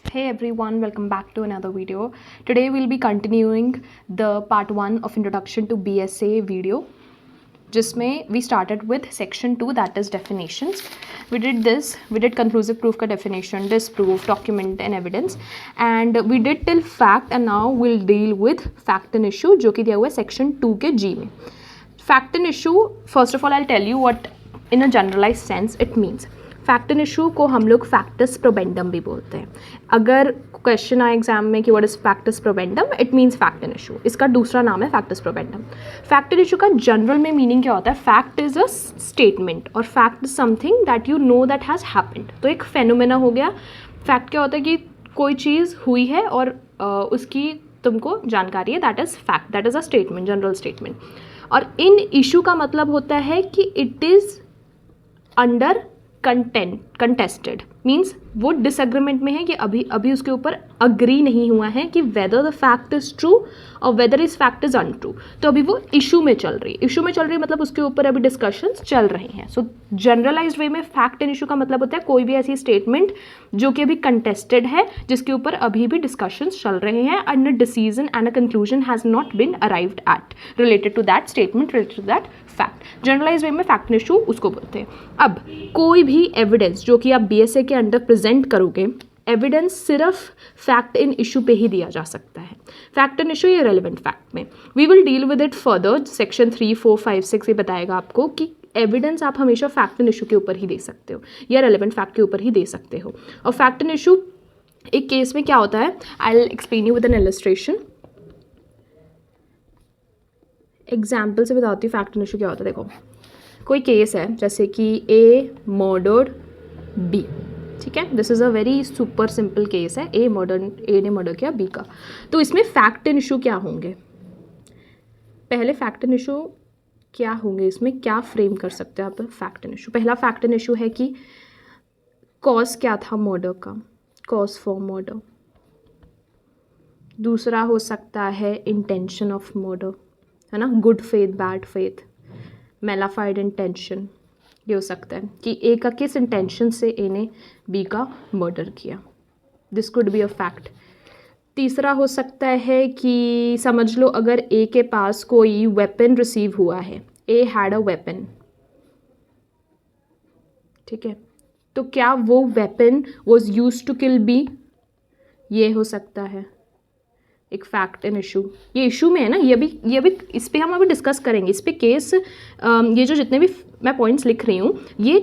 Hey everyone, welcome back to another video. Today we'll be continuing the part 1 of introduction to BSA video, जिसमें we started with section 2, that is definitions. We did conclusive proof का definition, disproof, document and evidence, and we did till fact, and now we'll deal with fact and issue जो कि दिया हुआ है section 2 के G में. Fact and issue, first of all I'll tell you what in a generalized sense it means. Fact and issue को हम लोग फैक्टस प्रोबेंडम भी बोलते हैं. अगर क्वेश्चन आए एग्जाम में कि what is factum probandum, it means fact and issue. इसका दूसरा नाम है factum probandum. Fact and issue का जनरल में मीनिंग क्या होता है? फैक्ट इज अ स्टेटमेंट और fact is something that you know that has happened. तो एक फेनोमेना हो गया. फैक्ट क्या होता है कि कोई चीज़ हुई है और उसकी तुमको जानकारी है, that is fact, that is a statement, general statement. और इन इशू का मतलब होता है कि it is under contested, means वो डिसएग्रीमेंट में है कि अभी उसके ऊपर अग्री नहीं हुआ है कि whether the fact is true और whether is fact is untrue. तो अभी वो इशू में चल रही मतलब उसके ऊपर अभी डिस्कशंस चल रहे हैं. सो जनरलाइज्ड वे में फैक्ट एंड इशू का मतलब होता है कोई भी ऐसी स्टेटमेंट जो कि अभी कंटेस्टेड है, जिसके ऊपर अभी भी डिस्कशंस चल रहे हैं and a decision and a conclusion has not been arrived at related to that statement, related to that fact. Generalise way में फैक्ट एंड इशू उसको बोलते हैं. अब कोई भी एविडेंस जो कि आप बीएसए के अंडर प्रेजेंट करोगे, एविडेंस सिर्फ फैक्ट इन इशू पे ही दिया जा सकता है. फैक्ट एंड इशू या रेलिवेंट फैक्ट में we will deal with it further. Section 3, 4, 5, 6 ये बताएगा आपको कि एविडेंस आप हमेशा फैक्ट एंड इशू के ऊपर ही दे सकते हो या रेलिवेंट फैक्ट के ऊपर ही दे सकते हो. और फैक्ट एंड इशू एक केस में क्या होता है, I will explain you with N illustration. Example से बताती हूँ फैक्ट एंड इशू क्या होता है. देखो कोई केस है जैसे कि ए मर्डर्ड बी, ठीक है. This is a very super simple case है. ए ने मर्डर किया बी का. तो इसमें फैक्ट एंड इशू क्या होंगे? पहले फैक्ट एंड इशू क्या होंगे, इसमें क्या फ्रेम कर सकते हैं आप फैक्ट एंड इशू? पहला फैक्ट एंड इशू है कि कॉज क्या था मर्डर का, कॉज फॉर मर्डर. दूसरा हो सकता है इंटेंशन ऑफ मर्डर, है ना, good faith, bad faith, mala fide intention. ये हो सकता है कि ए का किस इंटेंशन से ए ने बी का मर्डर किया. This could be a fact. तीसरा हो सकता है कि समझ लो अगर ए के पास कोई वेपन रिसीव हुआ है, ए हैड अ वेपन, ठीक है, तो क्या वो weapon was use to kill B? ये हो सकता है एक फैक्ट एंड इशू. ये इशू में है ना, ये भी इस पे हम अभी डिस्कस करेंगे. इस पे केस ये जो जितने भी मैं पॉइंट्स लिख रही हूँ ये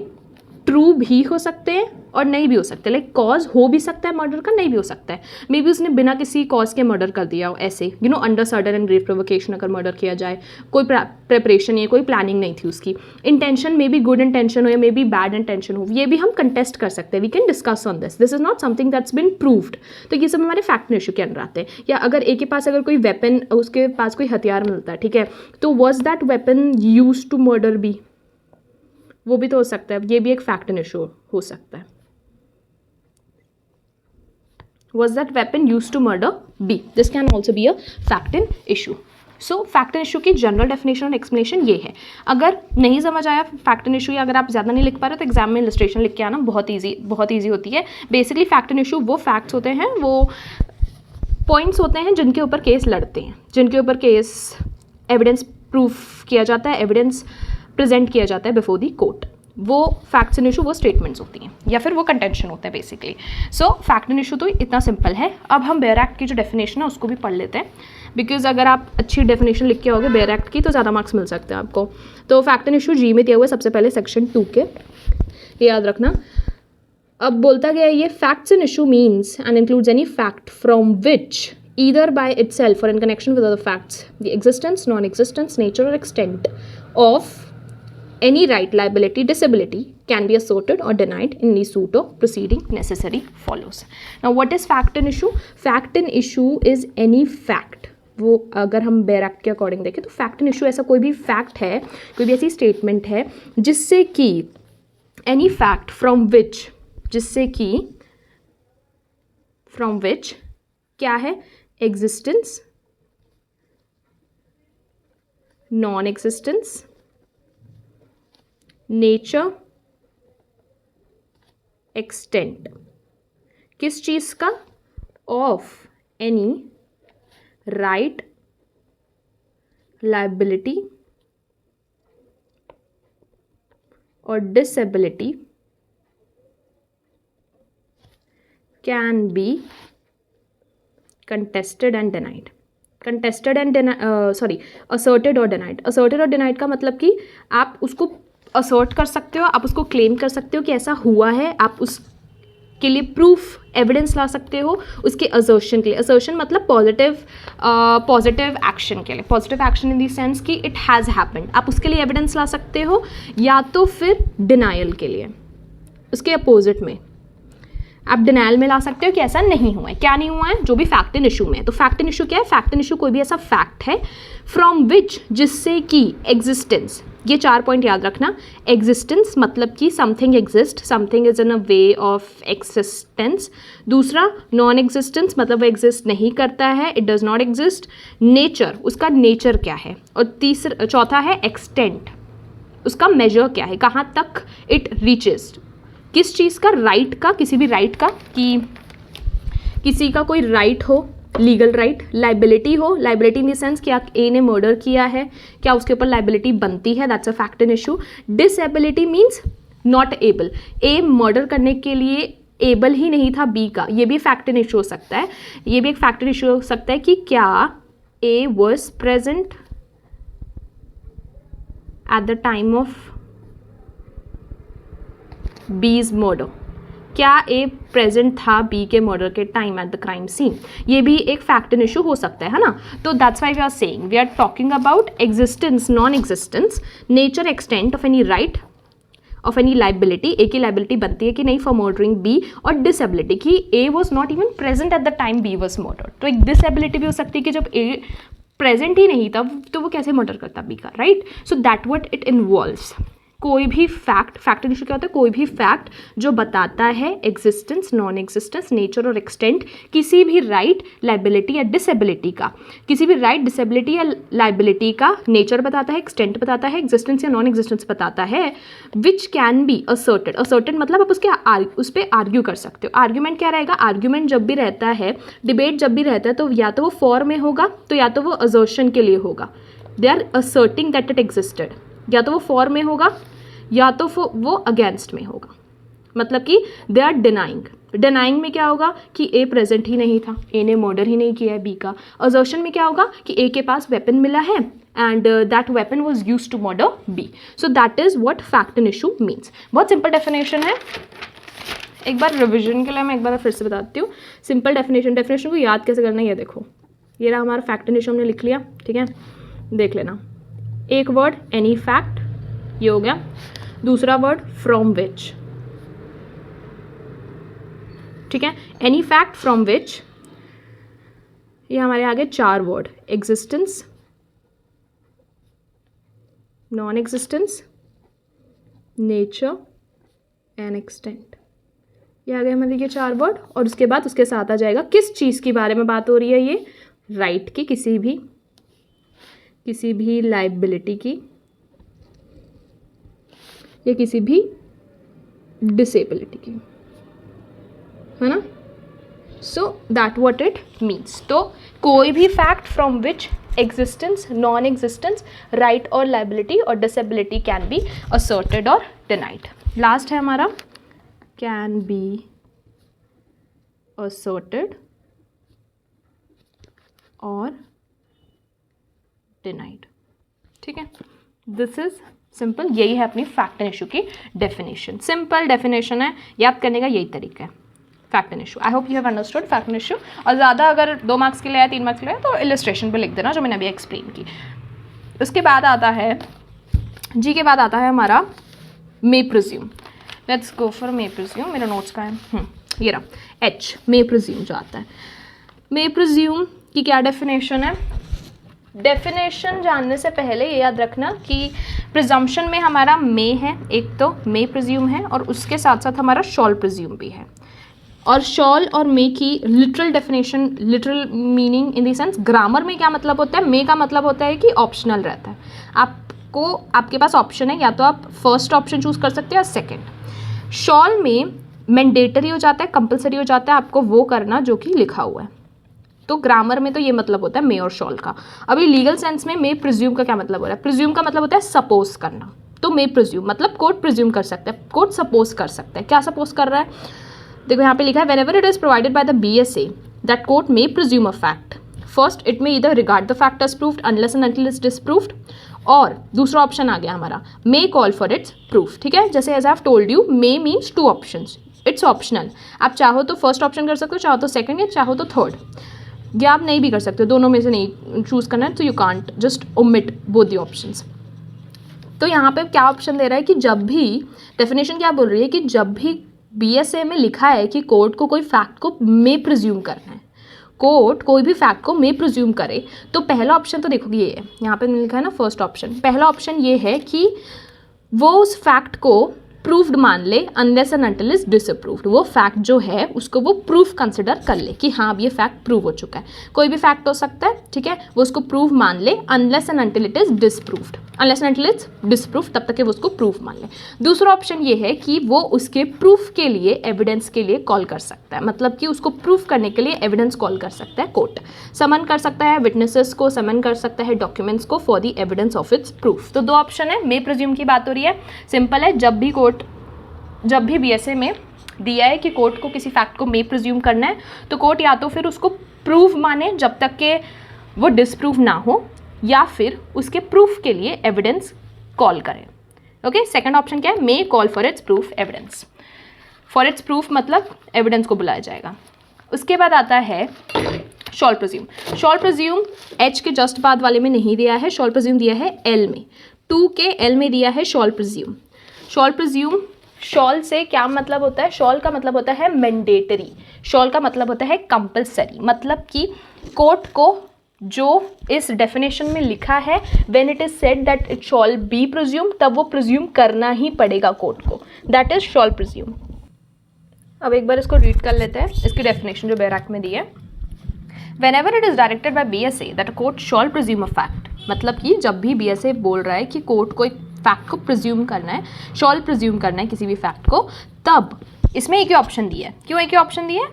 ट्रू भी हो सकते हैं और नहीं भी हो सकते. लाइक कॉज हो भी सकता है मर्डर का, नहीं भी हो सकता है. मे बी उसने बिना किसी कॉज के मर्डर कर दिया हो, ऐसे you know under sudden and grave provocation अगर मर्डर किया जाए, कोई प्रेपरेशन या कोई प्लानिंग नहीं थी उसकी. Intention may be good intention हो या मे बी बैड इंटेंशन हो, ये भी हम कंटेस्ट कर सकते हैं. We can discuss on this. This is not something that's been proved. तो ये सब हमारे फैक्ट एंड इशू के अंदर आते हैं. या अगर ए के पास अगर कोई वेपन, उसके पास कोई हथियार मिलता है, ठीक है, तो was that weapon use to murder B? वो भी तो हो सकता है. ये भी एक फैक्ट एंड इशू हो सकता है. Was that weapon used to murder B? This can also be a fact and issue. So fact and issue की जनरल डेफिनेशन और एक्सप्लेनेशन ये है. अगर नहीं समझ आया फैक्ट एंड इशू या अगर आप ज़्यादा नहीं लिख पा रहे तो एग्जाम में इलस्ट्रेशन लिख के आना, बहुत ईजी होती है. बेसिकली फैक्ट एंड इशू वो फैक्ट्स होते हैं, वो पॉइंट्स होते हैं जिनके ऊपर केस लड़ते हैं, जिनके ऊपर केस एविडेंस प्रूफ किया जाता है, एविडेंस प्रेजेंट किया जाता है बिफोर दी कोर्ट. वो फैक्ट्स एंड इशू वो स्टेटमेंट्स होती हैं या फिर वो कंटेंशन होता है basically. So fact and issue तो इतना सिंपल है. अब हम बेयर एक्ट की जो डेफिनेशन है उसको भी पढ़ लेते हैं, बिकॉज अगर आप अच्छी डेफिनेशन लिख के आओगे बेयर एक्ट की तो ज़्यादा मार्क्स मिल सकते हैं आपको. तो फैक्ट एंड इशू जी में दिया हुआ है सबसे पहले सेक्शन 2 के, ये याद रखना. अब बोलता गया ये facts and issue means and includes any fact from which either by itself or in connection with other facts the existence, non-existence, nature or extent of any right, liability, disability can be asserted or denied in any suit or proceeding necessary follows. Now what is fact and issue? Fact and issue is any fact. वो अगर हम bare act के according देखें तो fact and issue ऐसा कोई भी fact है, कोई भी ऐसी स्टेटमेंट है जिससे कि एनी फैक्ट फ्रॉम विच, जिससे कि फ्रॉम विच क्या है, existence, non existence, nature, extent. किस चीज़ का? Of any right, liability or disability can be contested and denied. Contested and asserted or denied. Asserted और denied का मतलब कि आप उसको assert कर सकते हो, आप उसको claim कर सकते हो कि ऐसा हुआ है, आप उसके लिए proof एविडेंस ला सकते हो उसके असर्शन के लिए. असर्शन मतलब पॉजिटिव एक्शन के लिए. Positive action in the sense कि इट हैज़ हैपेंड, आप उसके लिए एविडेंस ला सकते हो. या तो फिर डिनाइल के लिए, उसके अपोजिट में आप डिनाइल में ला सकते हो कि ऐसा नहीं हुआ है. क्या नहीं हुआ है? जो भी फैक्ट इन इशू में है. तो फैक्ट इन इशू क्या है? फैक्ट इन इशू कोई भी ऐसा फैक्ट है फ्रॉम विच, जिससे कि एग्जिस्टेंस, ये 4 पॉइंट याद रखना. एग्जिस्टेंस मतलब कि something exist, something is in a way of existence. दूसरा नॉन एग्जिस्टेंस मतलब वो एग्जिस्ट नहीं करता है, it does not exist. Nature, उसका नेचर क्या है. और चौथा है एक्सटेंट, उसका मेजर क्या है, कहाँ तक इट रीचेस. किस चीज़ का? राइट का, किसी भी राइट का, कि किसी का कोई राइट हो, लीगल राइट. लाइबिलिटी हो, लाइबिलिटी इन द सेंस कि ए ने मर्डर किया है, क्या उसके ऊपर लाइबिलिटी बनती है, that's a fact in issue. Disability means not able, A murder करने के लिए एबल ही नहीं था बी का, ये भी फैक्ट इन इशू हो सकता है. ये भी एक फैक्ट इन इशू हो सकता है कि क्या A was present at the time of B's murder, क्या ए प्रेजेंट था बी के मर्डर के time at the crime scene. ये भी एक फैक्ट इन इशू हो सकता है ना. तो that's why we are saying, we are talking about existence, non existence, nature, extent of any right, of any liability, A की लाइबिलिटी बनती है कि नहीं फॉर मर्डरिंग बी. और डिसेबिलिटी कि A was not even present at the time B was murder. तो एक disability भी हो सकती है कि जब ए प्रेजेंट ही नहीं था तो वो कैसे मर्डर करता बी का, right. So that what it involves. कोई भी फैक्ट, फैक्ट इन इशू क्या होता है? कोई भी फैक्ट जो बताता है एग्जिस्टेंस, नॉन एग्जिस्टेंस, नेचर और एक्सटेंट किसी भी राइट, लाइबिलिटी या डिसेबिलिटी का. किसी भी राइट, डिसेबिलिटी या लाइबिलिटी का नेचर बताता है, एक्सटेंट बताता है, एग्जिस्टेंस या नॉन एग्जिस्टेंस बताता है. Which can be asserted. Asserted मतलब आप उस पर आर्ग्यू कर सकते हो. आर्ग्यूमेंट क्या रहेगा? आर्ग्यूमेंट जब भी रहता है, डिबेट जब भी रहता है, तो या तो वो फॉर में होगा, तो या तो वो असर्शन के लिए होगा. They are asserting that it existed. या तो वो फॉर में होगा या तो वो अगेंस्ट में होगा. मतलब कि दे आर डिनाइंग. डिनाइंग में क्या होगा कि ए प्रेजेंट ही नहीं था, ए ने मर्डर ही नहीं किया है बी का. असर्शन में क्या होगा कि ए के पास वेपन मिला है and that weapon was used to murder B. So that is what fact in issue means. बहुत सिंपल डेफिनेशन है. एक बार रिविजन के लिए मैं एक बार फिर से बताती हूँ. सिंपल डेफिनेशन को याद कैसे करना है ये देखो. ये रहा हमारा फैक्ट इन इशू, हमने लिख लिया, ठीक है. देख लेना. एक वर्ड एनी फैक्ट, ये हो गया. दूसरा वर्ड फ्रॉम विच, ठीक है. एनी फैक्ट फ्रॉम विच, ये हमारे आगे 4 word. Existence, non existence, nature and extent. ये आ गए हमारे ये 4 वर्ड. और उसके बाद उसके साथ आ जाएगा किस चीज़ की बारे में बात हो रही है. ये राइट की, किसी भी लाइबिलिटी की या किसी भी डिसेबिलिटी की, है ना. So that what it means. तो कोई भी fact from which existence, non existence, right और लाइबिलिटी और डिसेबिलिटी कैन बी असर्टेड और डिनाइड. लास्ट है हमारा कैन बी असर्टेड और डिनाइड, ठीक है. This is simple. यही है अपनी फैक्ट एंड इशू की डेफिनेशन. सिंपल डेफिनेशन है, याद करने का यही तरीका है fact and issue. I hope you have understood fact and issue. और ज़्यादा अगर 2 मार्क्स के लिए या 3 मार्क्स के लिए तो इलस्ट्रेशन पे लिख देना जो मैंने अभी एक्सप्लेन की. उसके बाद आता है जी के बाद आता है हमारा मे presume. Let's go for may presume. मेरा नोट्स का है ये रहा एच. मे प्रिज्यूम जो आता है. मे प्रिज्यूम की क्या डेफिनेशन है? डेफिनेशन जानने से पहले ये याद रखना कि प्रिजम्पशन में हमारा मे है, एक तो मे प्रिज्यूम है और उसके साथ साथ हमारा शॉल प्रिज्यूम भी है. और शॉल और मे की literal definition, literal meaning in the sense grammar में क्या मतलब होता है. मे का मतलब होता है कि ऑप्शनल रहता है. आपके पास ऑप्शन है, या तो आप फर्स्ट ऑप्शन चूज कर सकते हो या सेकेंड. शॉल में मैंडेटरी हो जाता है, कंपलसरी हो जाता है आपको वो करना जो कि लिखा हुआ है। तो ग्रामर में तो ये मतलब होता है मे और शॉल का। अभी लीगल सेंस में मे प्रिज्यूम का क्या मतलब हो रहा है? प्रिज्यूम का मतलब होता है सपोज करना। तो मे प्रिज्यूम मतलब कोर्ट प्रिज्यूम कर सकता है, कोर्ट सपोज कर सकता है। क्या सपोज कर रहा है? देखो यहाँ पे लिखा है whenever it is provided by the BSA that court may presume a fact, first it may either regard the fact as proved unless and until it's disproved, और दूसरा ऑप्शन आ गया हमारा may call for its proof. ठीक है, जैसे as I have told you may means 2 options, it's optional. आप चाहो तो फर्स्ट ऑप्शन कर सकते हो, चाहो तो सेकंड, या चाहो तो थर्ड, या आप नहीं भी कर सकते हो, दोनों में से नहीं चूज करना है तो you can't just omit both the options. तो यहाँ पे क्या ऑप्शन दे रहा है कि जब भी, डेफिनेशन क्या बोल रही है कि जब भी BSA में लिखा है कि कोर्ट को कोई फैक्ट को मे प्रिज्यूम करना है, कोर्ट कोई भी फैक्ट को मे प्रिज्यूम करे, तो पहला ऑप्शन तो देखो ये है, यहाँ पे लिखा है ना फर्स्ट ऑप्शन, पहला ऑप्शन ये है कि वो उस फैक्ट को प्रूव्ड मान ले unless and until is disapproved. वो फैक्ट जो है उसको वो प्रूफ कंसिडर कर ले कि हाँ अब ये फैक्ट प्रूव हो चुका है। कोई भी फैक्ट हो सकता है, ठीक है, वो उसको प्रूव मान ले unless and until it is disproved, unless and until it's disproved तब तक वो उसको प्रूफ मान ले। दूसरा ऑप्शन ये है कि वो उसके प्रूफ के लिए, एविडेंस के लिए कॉल कर सकता है, मतलब कि उसको प्रूफ करने के लिए एविडेंस कॉल कर सकता है कोर्ट, समन कर सकता है विटनेसेस को, समन कर सकता है डॉक्यूमेंट्स को for the evidence of its proof. तो 2 ऑप्शन है, मे प्रिज्यूम की बात हो रही है, सिंपल है, जब भी BSA में दिया है कि कोर्ट को किसी फैक्ट को मे प्रिज्यूम करना है तो कोर्ट या तो फिर उसको प्रूफ माने जब तक के वो डिसप्रूव ना हो, या फिर उसके प्रूफ के लिए एविडेंस कॉल करें। ओके, सेकंड ऑप्शन क्या है? मे call for its proof evidence. For its proof मतलब एविडेंस को बुलाया जाएगा। उसके बाद आता है shawl presume. Shawl presume H के जस्ट बाद वाले में नहीं दिया है, शॉल प्रिज्यूम दिया है L में, 2 के L में दिया है shawl presume. Shawl presume, shawl से क्या मतलब होता है? शॉल का मतलब होता है मैंडेटरी, शॉल का मतलब होता है कंपलसरी, मतलब कि कोर्ट को जो इस डेफिनेशन में लिखा है when it is said that it shawl B presume, तब वो प्रिज्यूम करना ही पड़ेगा कोर्ट को, दैट इज शॉल प्रिज्यूम। अब एक बार इसको रीड कर लेते हैं, इसकी डेफिनेशन जो बैराक में दी है। Whenever it is directed by BSA that a court shawl presume a fact, मतलब कि जब भी BSA बोल रहा है कि कोर्ट को एक फैक्ट को प्रिज्यूम करना है, शॉल प्रिज्यूम करना है किसी भी फैक्ट को, तब इसमें एक ही ऑप्शन दिया है। क्यों एक ही ऑप्शन दिया है?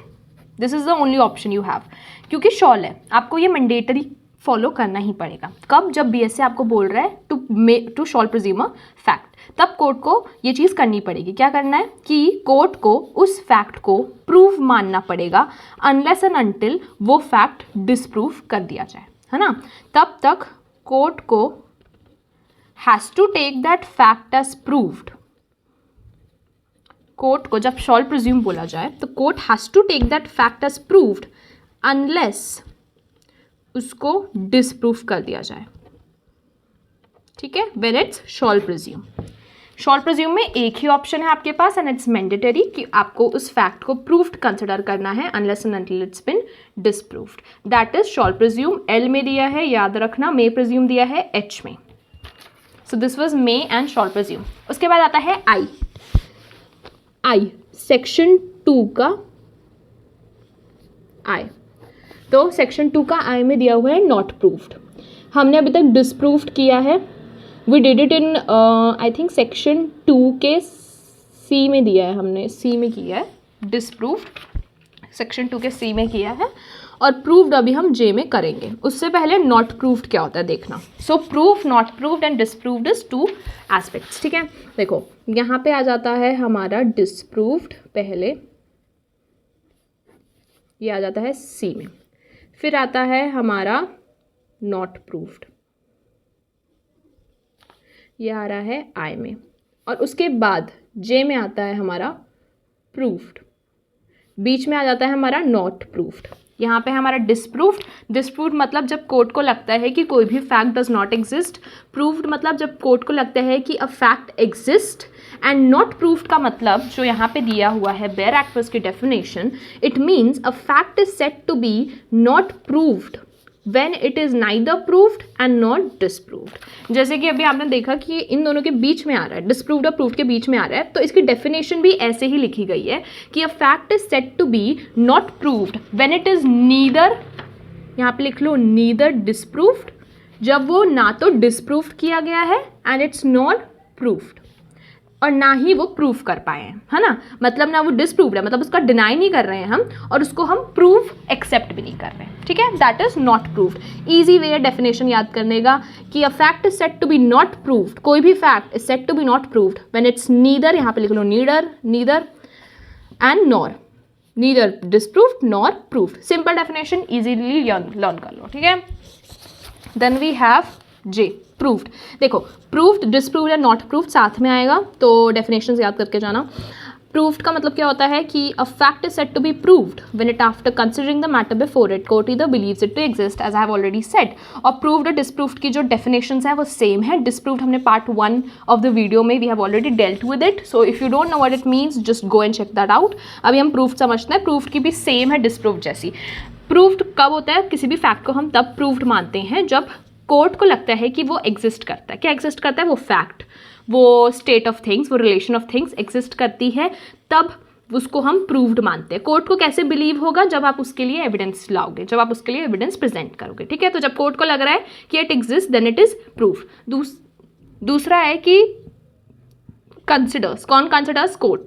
This is the only option you have, क्योंकि शॉल है, आपको ये मैंडेटरी फॉलो करना ही पड़ेगा। कब? जब BSA आपको बोल रहा है to shall presume a fact, तब कोर्ट को ये चीज़ करनी पड़ेगी। क्या करना है कि कोर्ट को उस फैक्ट को प्रूव मानना पड़ेगा अनलेस एंड अनटिल वो फैक्ट डिसप्रूव कर दिया जाए, है ना। तब तक कोर्ट को has to take that fact as proved। Court को जब शॉल प्रिज्यूम बोला जाए तो court has to take that fact as proved unless उसको डिसप्रूव कर दिया जाए, ठीक है, when it's shawl presume. Shawl presume में एक ही ऑप्शन है आपके पास एंड इट्स मैंडेटरी कि आपको उस फैक्ट को प्रूव्ड कंसिडर करना है unless and until it's been disproved, that is shawl presume. L में दिया है, याद रखना, मे प्रिज्यूम दिया है H में। So this was may and shawl presume. उसके बाद आता है I सेक्शन 2 का I। तो सेक्शन 2 का I में दिया हुआ है नॉट प्रूव्ड। हमने अभी तक डिसप्रूव्ड किया है, we did it in I think section 2 के C में दिया है, हमने C में किया है डिसप्रूव्ड, सेक्शन 2 के C में किया है, और प्रूव्ड अभी हम J में करेंगे। उससे पहले नॉट प्रूव्ड क्या होता है देखना। सो proof, not proved and disproved is 2 aspects, ठीक है। देखो यहाँ पे आ जाता है हमारा डिसप्रूव्ड पहले, ये आ जाता है C में, फिर आता है हमारा नॉट प्रूव्ड, ये आ रहा है I में, और उसके बाद J में आता है हमारा प्रूव्ड, बीच में आ जाता है हमारा नॉट प्रूव्ड। यहाँ पे हमारा डिसप्रूव्ड मतलब जब कोर्ट को लगता है कि कोई भी fact does not exist, proved मतलब जब कोर्ट को लगता है कि a fact exist, and not proved का मतलब जो यहाँ पे दिया हुआ है बेयर एक्टर्स की definition, it means a fact is said to be not proved when it is neither proved and not disproved। जैसे कि अभी आपने देखा कि इन दोनों के बीच में आ रहा है, डिसप्रूव्ड और प्रूव्ड के बीच में आ रहा है, तो इसकी डेफिनेशन भी ऐसे ही लिखी गई है कि a fact is said to be not proved when it is neither, यहाँ पे लिख लो नीदर डिसप्रूव्ड, जब वो ना तो डिसप्रूव्ड किया गया है एंड इट्स नॉट प्रूव्ड, और ना ही वो प्रूव कर पाए हैं, है ना, मतलब ना वो डिसप्रूव्ड है, मतलब उसका डिनाई नहीं कर रहे हैं हम, और उसको हम प्रूव एक्सेप्ट भी नहीं कर रहे हैं, ठीक है, that is not proved. Easy way है डेफिनेशन याद करने का कि a fact is said to be not proved, कोई भी fact is said to be not proved when it's neither, यहाँ पे लिख लो neither and nor, neither disproved nor proved. Simple definition, easily learn कर लो, ठीक है। देन वी हैव जे, प्रूव्ड। देखो प्रूव्ड, डिसप्रूव्ड या नॉट प्रूव्ड साथ में आएगा, तो डेफिनेशंस याद करके जाना। प्रूव्ड का मतलब क्या होता है कि a fact is said to be proved when it after considering the matter before it court either believes it to exist, as I have already said. और प्रूव्ड और डिसप्रूव्ड की जो डेफिनेशंस है वो सेम है। डिसप्रूव्ड हमने part 1 of the video में we have already dealt with it, so if you don't know what it means just go and check that out. अभी हम प्रूव्ड समझते हैं। प्रूव्ड की भी सेम है डिसप्रूव्ड जैसी। प्रूव्ड कब होता है, किसी भी फैक्ट को हम तब प्रूव्ड मानते हैं जब कोर्ट को लगता है कि वो एग्जिस्ट करता है। क्या एग्जिस्ट करता है? वो फैक्ट, वो स्टेट ऑफ थिंग्स, वो रिलेशन ऑफ थिंग्स एग्जिस्ट करती है, तब उसको हम प्रूव्ड मानते हैं। कोर्ट को कैसे बिलीव होगा? जब आप उसके लिए एविडेंस लाओगे, जब आप उसके लिए एविडेंस प्रेजेंट करोगे, ठीक है। तो जब कोर्ट को लग रहा है कि it exist then it is proof. दूसरा है कि कंसिडर्स। कौन considers? Court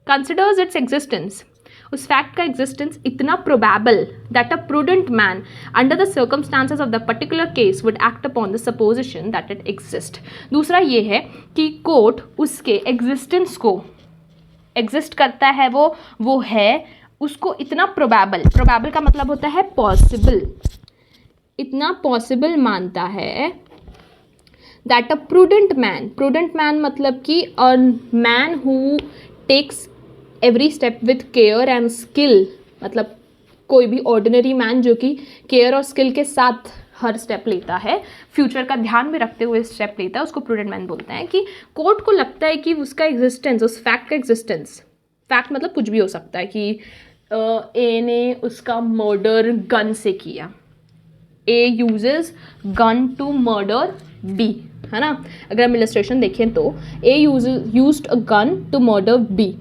considers its existence, उस फैक्ट का एग्जिस्टेंस इतना probable that a prudent man under the circumstances of the particular case would act upon the supposition that it exist. दूसरा ये है कि कोर्ट उसके एग्जिस्टेंस को, एग्जिस्ट करता है वो है, उसको इतना प्रोबेबल का मतलब होता है पॉसिबल, इतना पॉसिबल मानता है दैट अ प्रूडेंट मैन मतलब कि a man who takes every step with care and skill, मतलब कोई भी ऑर्डिनरी मैन जो कि केयर और स्किल के साथ हर स्टेप लेता है, फ्यूचर का ध्यान में रखते हुए स्टेप लेता है, उसको प्रूडेंट मैन बोलते हैं। कि कोर्ट को लगता है कि उसका एग्जिस्टेंस, उस फैक्ट का एग्जिस्टेंस, फैक्ट मतलब कुछ भी हो सकता है कि ए ने उसका मर्डर गन से किया, A uses gun to murder B, है ना। अगर हम इलस्ट्रेशन देखें तो A used a gun to murder B.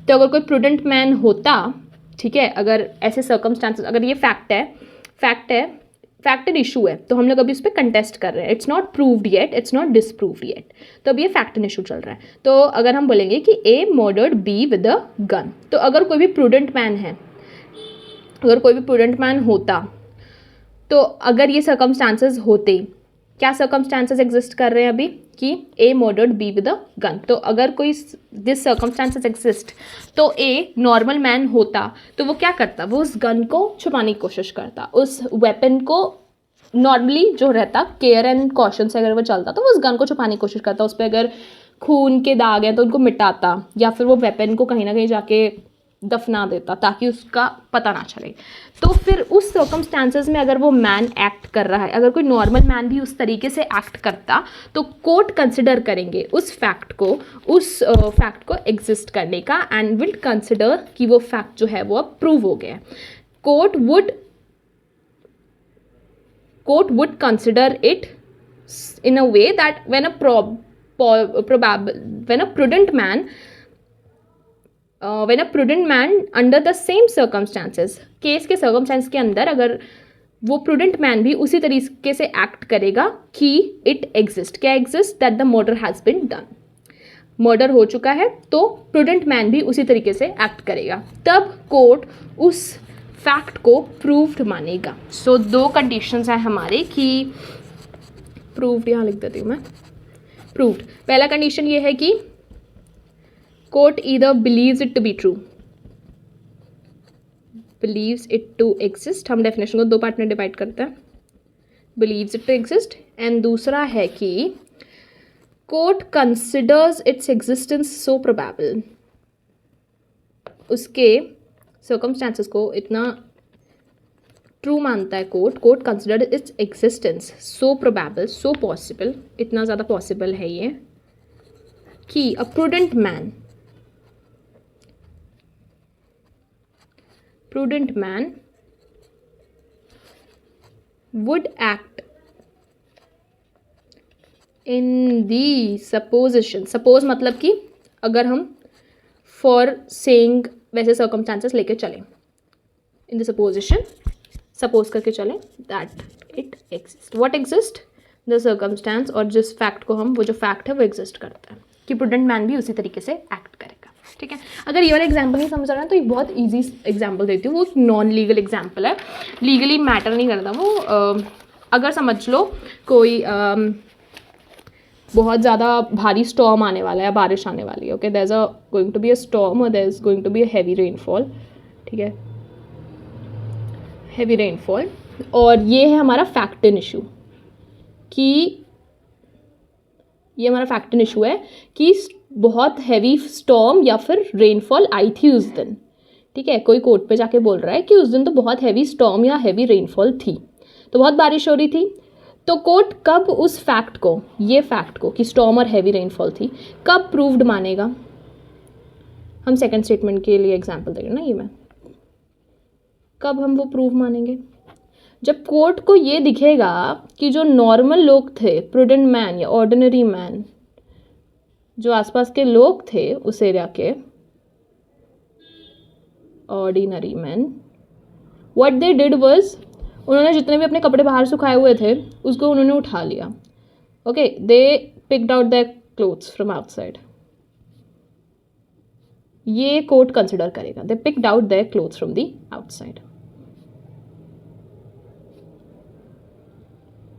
तो अगर कोई प्रूडेंट मैन होता, ठीक है, अगर ऐसे सर्कमस्टांसेस, अगर ये फैक्ट एंड इशू है, तो हम लोग अभी उस पर कंटेस्ट कर रहे हैं। It's not proved yet, it's not disproved yet, तो अब ये फैक्ट एंड इशू चल रहा है। तो अगर हम बोलेंगे कि A murdered B with a gun, तो अगर कोई भी प्रूडेंट मैन है, अगर कोई भी प्रूडेंट मैन होता, तो अगर ये सर्कमस्टांसेस होते, क्या सर्कमस्टांसेस एग्जिस्ट कर रहे हैं अभी कि A murdered B with a gun, तो अगर कोई दिस सर्कमस्टांसेस एग्जिस्ट, तो ए नॉर्मल मैन होता तो वो क्या करता? वो उस गन को छुपाने की कोशिश करता, उस वेपन को नॉर्मली जो रहता केयर एंड कॉशन से अगर वो चलता तो वो उस गन को छुपाने की कोशिश करता, उस पर अगर खून के दाग हैं तो उनको मिटाता, या फिर वो वेपन को कहीं ना कहीं जाके दफना देता ताकि उसका पता ना चले। तो फिर उस सर्कमस्टांसेस में अगर वो मैन एक्ट कर रहा है, अगर कोई नॉर्मल मैन भी उस तरीके से एक्ट करता, तो कोर्ट कंसिडर करेंगे उस फैक्ट को एग्जिस्ट करने का, एंड विल कंसिडर कि वो फैक्ट जो है वो अब प्रूव हो गया। Court would consider it in a way that when a prudent man under the same circumstances, case के सर्कमस्टांस के अंदर अगर वो प्रूडेंट मैन भी उसी तरीके से एक्ट करेगा कि इट एग्जिस्ट, क्या exist? That the murder has been done, murder हो चुका है, तो प्रूडेंट मैन भी उसी तरीके से एक्ट करेगा, तब कोर्ट उस फैक्ट को प्रूव्ड मानेगा। सो दो कंडीशंस हैं हमारे कि प्रूव्ड, यहाँ लिख देती हूँ मैं, प्रूव्ड। पहला कंडीशन ये है कि court either believes it to be true, believes it to exist, हम डेफिनेशन को दो पार्ट में डिवाइड करते हैं, believes it to exist, and दूसरा है कि court considers its existence so probable, उसके सर्कमस्टांसेस को इतना ट्रू मानता है court consider its existence so probable, so possible, इतना ज़्यादा पॉसिबल है ये कि a prudent man would act in the supposition, suppose मतलब कि अगर हम फॉर सेइंग वैसे सर्कमस्टांसेस लेके चलें, इन द सपोजिशन सपोज करके चलें that it exist, what exist? The circumstance, और जिस फैक्ट को हम, वो जो फैक्ट है वो एग्जिस्ट करता है, कि प्रूडेंट मैन भी उसी तरीके से एक्ट करेगा, ठीक है। अगर ये वाला एग्जाम्पल नहीं समझ रहा है तो एक बहुत ईजी एग्जाम्पल देती हूँ, वो नॉन लीगल एग्जाम्पल है, लीगली मैटर नहीं करता वो। अगर समझ लो कोई बहुत ज़्यादा भारी स्टॉर्म आने वाला है, बारिश आने वाली है, okay, there is going to be a storm और there is going to be a heavy rainfall, ठीक है, हैवी रेनफॉल। और ये है हमारा फैक्टन इशू कि ये हमारा फैक्टन इशू है कि बहुत हैवी स्टॉर्म या फिर रेनफॉल आई थी उस दिन, ठीक है। कोई कोर्ट पे जाके बोल रहा है कि उस दिन तो बहुत हैवी स्टॉर्म या हैवी रेनफॉल थी, तो बहुत बारिश हो रही थी। तो कोर्ट कब उस फैक्ट को, ये फैक्ट को कि स्टॉर्म और हैवी रेनफॉल थी, कब प्रूव्ड मानेगा? हम सेकंड स्टेटमेंट के लिए एग्जांपल दे रहे हैं ना, ये मैं कब हम वो प्रूव मानेंगे? जब कोर्ट को ये दिखेगा कि जो नॉर्मल लोग थे, प्रूडेंट मैन या ऑर्डिनरी मैन, जो आसपास के लोग थे उस एरिया के, ordinary man, what they did was, उन्होंने जितने भी अपने कपड़े बाहर सुखाए हुए थे उसको उन्होंने उठा लिया, okay, they picked out their clothes from outside. ये कोर्ट कंसिडर करेगा, दे picked out their clothes from the outside.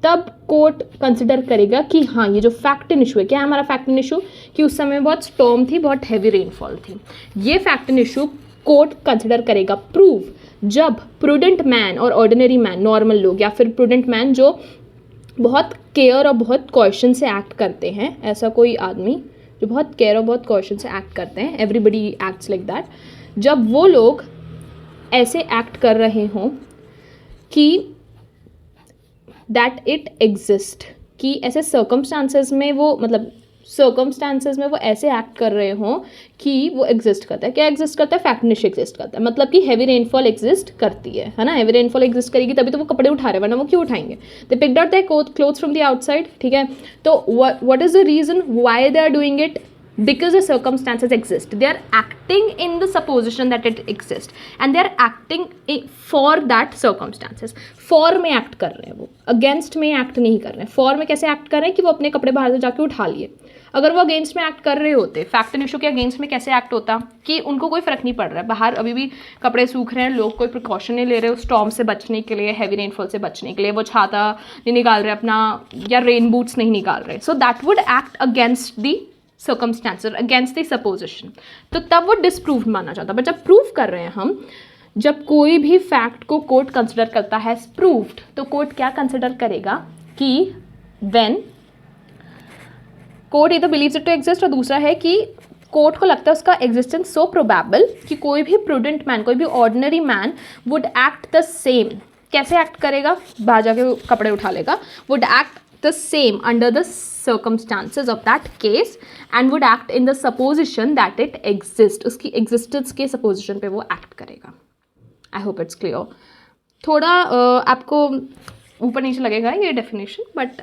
तब कोर्ट कंसिडर करेगा कि हाँ, ये जो फैक्टन इशू है, क्या है हमारा फैक्टन इशू, कि उस समय बहुत स्टॉर्म थी, बहुत हैवी रेनफॉल थी। ये फैक्टन इशू कोर्ट कंसिडर करेगा प्रूव जब प्रूडेंट मैन और ऑर्डिनरी मैन, नॉर्मल लोग या फिर प्रूडेंट मैन जो बहुत केयर और बहुत कॉशन से एक्ट करते हैं, ऐसा कोई आदमी जो बहुत केयर और बहुत कॉशन से एक्ट करते हैं, एवरीबडी एक्ट्स लाइक दैट, जब वो लोग ऐसे एक्ट कर रहे हों कि दैट इट एग्जिस्ट, कि ऐसे सर्कमस्टांसेस में वो, मतलब सर्कमस्टांसेस में वो ऐसे एक्ट कर रहे हों कि वो एग्जिस्ट करता है। क्या एग्जिस्ट करता है? फैक्टन इशू एग्जिस्ट करता है, मतलब कि हैवी रेनफॉल एग्जिस्ट करती है ना। हैवी रेनफॉल एग्जिस्ट करेगी तभी तो वो कपड़े उठा रहे हैं, वरना वो क्यों उठाएंगे? They picked out their clothes from the outside, ठीक है। तो what is the reason why they are doing it? Because the circumstances exist, they are acting in the supposition that it exists and they are acting for that circumstances. For में act कर रहे हैं वो, against में act नहीं कर रहे हैं। फॉर में कैसे एक्ट कर रहे हैं कि वो अपने कपड़े बाहर से जाके उठा लिए। अगर वो अगेंस्ट में एक्ट कर रहे होते, फैक्टन इशू के अगेंस्ट में कैसे एक्ट होता कि उनको कोई फर्क नहीं पड़ रहा है, बाहर अभी भी कपड़े सूख रहे हैं, लोग कोई प्रिकॉशन नहीं ले रहे स्टॉर्म से बचने के लिए, हैवी रेनफॉल से बचने के लिए, वो छाता नहीं निकाल रहे अपना, या रेन बूट्स नहीं निकाल रहे, so that would act against the circumstances, against the supposition, तो तब वो डिसप्रूव माना जाता। बट जब प्रूव कर रहे हैं हम, जब कोई भी फैक्ट को कोर्ट कंसिडर करता है प्रूव्ड, तो कोर्ट क्या कंसिडर करेगा कि व्हेन कोर्ट इधर बिलीव्स इट टू एग्जिस्ट, और दूसरा है कि कोर्ट को लगता है उसका एग्जिस्टेंस सो प्रोबेबल कि कोई भी प्रूडेंट मैन, कोई भी ordinary man would act the same. कैसे एक्ट करेगा? बाहर जाके कपड़े उठा लेगा, would act the same under the circumstances of that case and would act in the supposition that it exists, उसकी existence के supposition पे वो act करेगा। I hope it's clear। थोड़ा आपको ऊपर नीचे लगेगा ये definition, but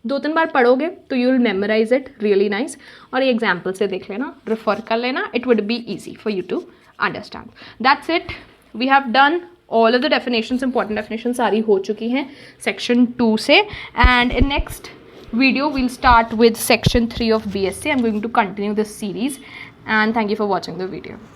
2-3 बार पढ़ोगे तो you will memorize it really nice, और ये example से देख लेना, refer कर लेना, it would be easy for you to understand। That's it, we have done all of the definitions, important definitions सारी हो चुकी हैं section 2 से, and in next video we'll start with section 3 of BSc. I'm going to continue this series and thank you for watching the video.